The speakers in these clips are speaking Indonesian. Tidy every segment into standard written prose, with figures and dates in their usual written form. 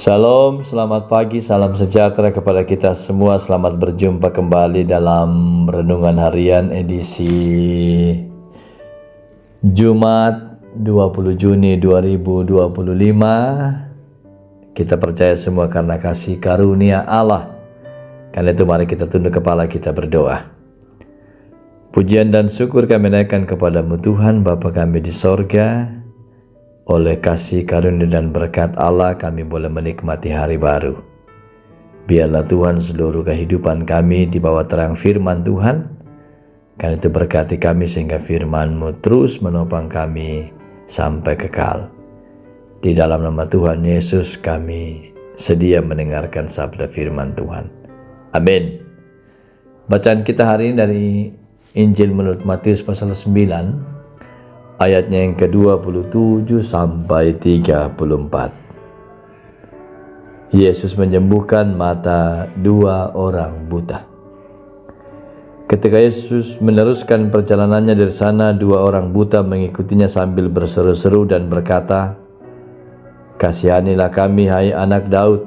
Shalom, selamat pagi, salam sejahtera kepada kita semua. Selamat berjumpa kembali dalam Renungan Harian edisi Jumat 20 Juni 2025. Kita percaya semua karena kasih karunia Allah. Karena itu mari kita tunduk kepala, kita berdoa. Pujian dan syukur kami naikkan kepadamu Tuhan, Bapa kami di sorga. Oleh kasih karunia dan berkat Allah kami boleh menikmati hari baru. Biarlah Tuhan seluruh kehidupan kami di bawah terang firman Tuhan. Karena itu berkati kami sehingga firman-Mu terus menopang kami sampai kekal. Di dalam nama Tuhan Yesus kami sedia mendengarkan sabda firman Tuhan. Amin. Bacaan kita hari ini dari Injil menurut Matius pasal 9. Ayatnya yang ke-27 sampai 34. Yesus menyembuhkan mata dua orang buta. Ketika Yesus meneruskan perjalanannya dari sana, dua orang buta mengikutinya sambil berseru-seru dan berkata, "Kasihanilah kami, hai anak Daud."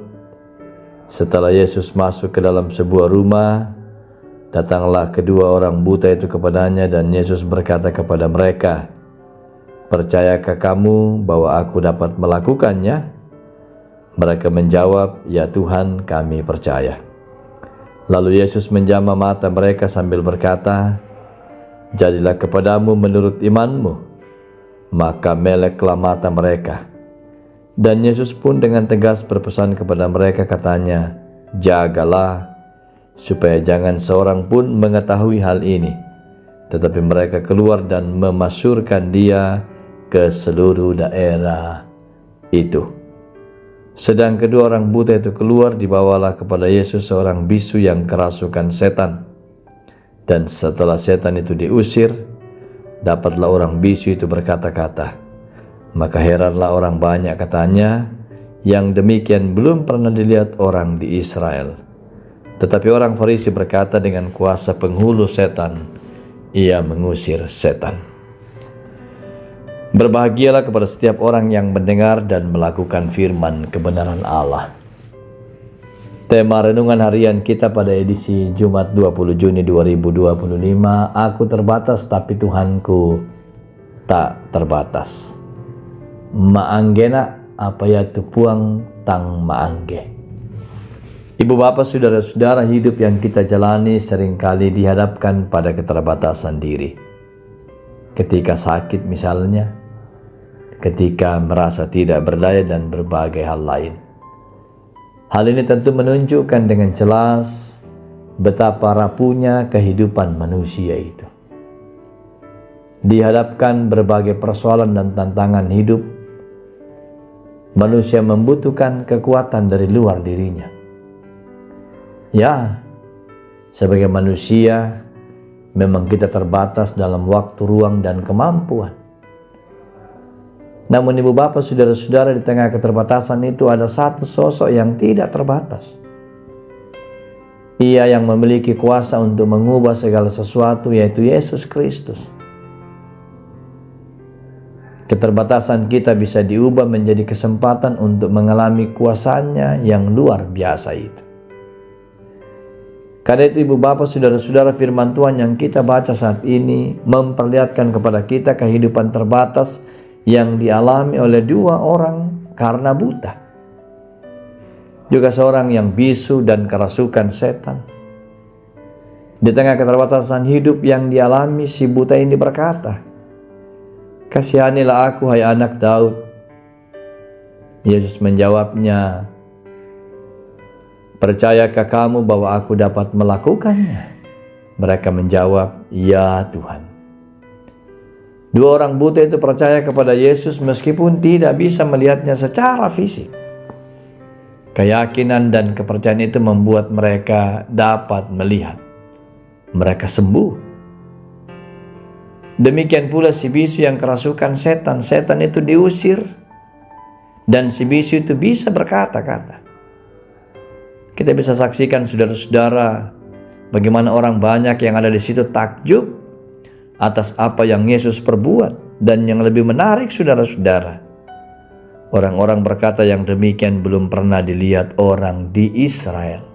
Setelah Yesus masuk ke dalam sebuah rumah, datanglah kedua orang buta itu kepadanya dan Yesus berkata kepada mereka, "Percayakah kamu bahwa aku dapat melakukannya?" Mereka menjawab, "Ya Tuhan, kami percaya." Lalu Yesus menjamah mata mereka sambil berkata, "Jadilah kepadamu menurut imanmu." Maka meleklah mata mereka. Dan Yesus pun dengan tegas berpesan kepada mereka, katanya, "Jagalah, supaya jangan seorang pun mengetahui hal ini." Tetapi mereka keluar dan memasyurkan dia ke seluruh daerah itu. Sedang kedua orang buta itu keluar, dibawalah kepada Yesus seorang bisu yang kerasukan setan. Dan setelah setan itu diusir, dapatlah orang bisu itu berkata-kata. Maka heranlah orang banyak, katanya, yang demikian belum pernah dilihat orang di Israel. Tetapi orang Farisi berkata, dengan kuasa penghulu setan ia mengusir setan. Berbahagialah kepada setiap orang yang mendengar dan melakukan firman kebenaran Allah. Tema renungan harian kita pada edisi Jumat 20 Juni 2025, aku terbatas tapi Tuhanku tak terbatas. Maanggena apa ya tupuang tang maangge. Ibu bapak, saudara-saudara, hidup yang kita jalani seringkali dihadapkan pada keterbatasan diri. Ketika sakit misalnya, ketika merasa tidak berdaya dan berbagai hal lain. Hal ini tentu menunjukkan dengan jelas betapa rapuhnya kehidupan manusia itu. Dihadapkan berbagai persoalan dan tantangan hidup, manusia membutuhkan kekuatan dari luar dirinya. Ya, sebagai manusia memang kita terbatas dalam waktu, ruang, dan kemampuan. Namun ibu bapak, saudara-saudara, di tengah keterbatasan itu ada satu sosok yang tidak terbatas. Ia yang memiliki kuasa untuk mengubah segala sesuatu, yaitu Yesus Kristus. Keterbatasan kita bisa diubah menjadi kesempatan untuk mengalami kuasanya yang luar biasa itu. Karena itu ibu bapak, saudara-saudara, firman Tuhan yang kita baca saat ini memperlihatkan kepada kita kehidupan terbatas yang dialami oleh dua orang karena buta. Juga seorang yang bisu dan kerasukan setan. Di tengah keterbatasan hidup yang dialami, si buta ini berkata, "Kasihanilah aku, hai anak Daud." Yesus menjawabnya, "Percayakah kamu bahwa aku dapat melakukannya?" Mereka menjawab, "Ya Tuhan." Dua orang buta itu percaya kepada Yesus meskipun tidak bisa melihatnya secara fisik. Keyakinan dan kepercayaan itu membuat mereka dapat melihat. Mereka sembuh. Demikian pula si bisu yang kerasukan setan. Setan itu diusir dan si bisu itu bisa berkata-kata. Kita bisa saksikan, saudara-saudara, bagaimana orang banyak yang ada di situ takjub atas apa yang Yesus perbuat. Dan yang lebih menarik, saudara-saudara, Orang-orang berkata yang demikian belum pernah dilihat orang di Israel.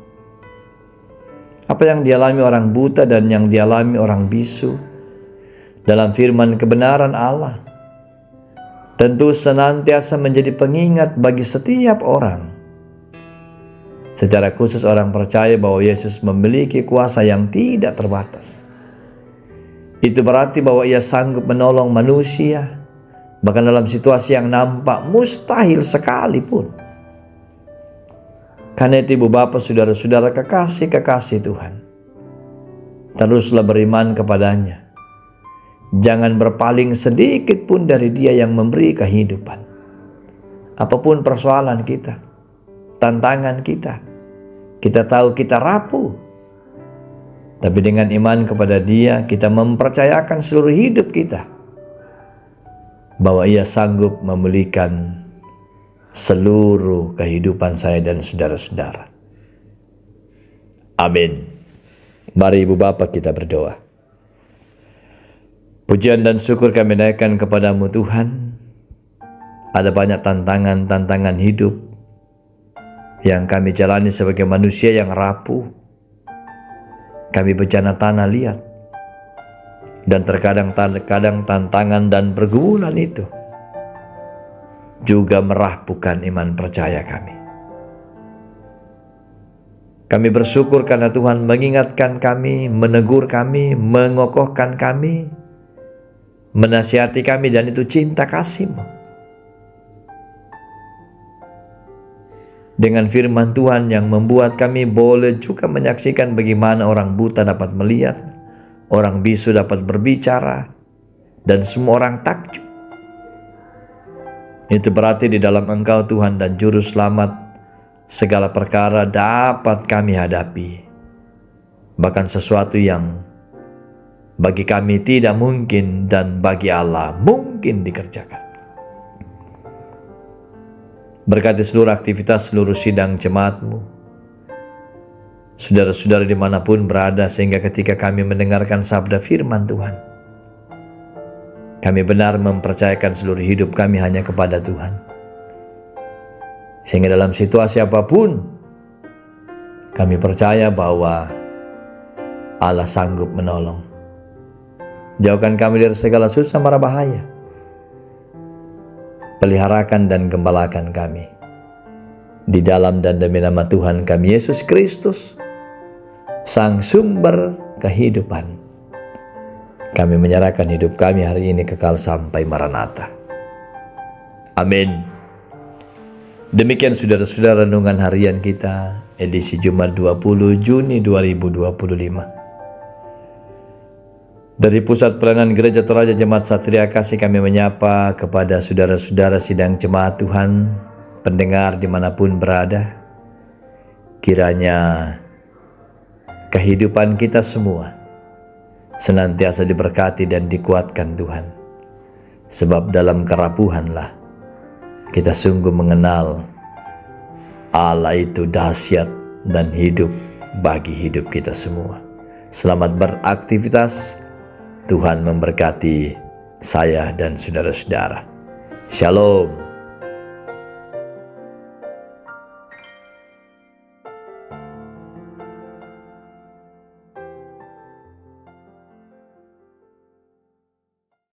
Apa yang dialami orang buta dan yang dialami orang bisu dalam firman kebenaran Allah tentu senantiasa menjadi pengingat bagi setiap orang. Secara khusus orang percaya bahwa Yesus memiliki kuasa yang tidak terbatas. Itu berarti bahwa Ia sanggup menolong manusia, bahkan dalam situasi yang nampak mustahil sekalipun. Karena itu Ibu Bapak, saudara-saudara kekasih-kekasih Tuhan, teruslah beriman kepadanya. Jangan berpaling sedikit pun dari Dia yang memberi kehidupan. Apapun persoalan kita, tantangan kita tahu kita rapuh. Tapi dengan iman kepada Dia, kita mempercayakan seluruh hidup kita bahwa Ia sanggup memulihkan seluruh kehidupan saya dan saudara-saudara. Amin. Mari Ibu Bapak kita berdoa. Pujian dan syukur kami naikkan kepadamu Tuhan. Ada banyak tantangan-tantangan hidup yang kami jalani sebagai manusia yang rapuh. Kami bencana tanah liat. Dan terkadang tantangan dan pergumulan itu juga merapuhkan iman percaya kami. Kami bersyukur karena Tuhan mengingatkan kami, menegur kami, mengokohkan kami, menasihati kami, dan itu cinta kasih-Mu. Dengan firman Tuhan yang membuat kami boleh juga menyaksikan bagaimana orang buta dapat melihat, orang bisu dapat berbicara, dan semua orang takjub. Itu berarti di dalam Engkau Tuhan dan Juru Selamat, segala perkara dapat kami hadapi. Bahkan sesuatu yang bagi kami tidak mungkin dan bagi Allah mungkin dikerjakan. Berkati seluruh aktivitas, seluruh sidang jemaat-Mu, saudara-saudara dimanapun berada, sehingga ketika kami mendengarkan sabda firman Tuhan, kami benar mempercayakan seluruh hidup kami hanya kepada Tuhan. Sehingga dalam situasi apapun, kami percaya bahwa Allah sanggup menolong. Jauhkan kami dari segala susah mara bahaya. Peliharakan dan gembalakan kami. Di dalam dan demi nama Tuhan kami Yesus Kristus, Sang Sumber kehidupan, kami menyerahkan hidup kami hari ini kekal sampai Maranatha. Amin. Demikian saudara-saudara renungan harian kita, edisi Jumat 20 Juni 2025. Dari Pusat Pelayanan Gereja Toraja Jemaat Satria Kasih kami menyapa kepada saudara-saudara sidang jemaat Tuhan, pendengar dimanapun berada. Kiranya kehidupan kita semua senantiasa diberkati dan dikuatkan Tuhan. Sebab dalam kerapuhanlah kita sungguh mengenal Allah itu dahsyat dan hidup bagi hidup kita semua. Selamat beraktivitas. Tuhan memberkati saya dan saudara-saudara. Shalom.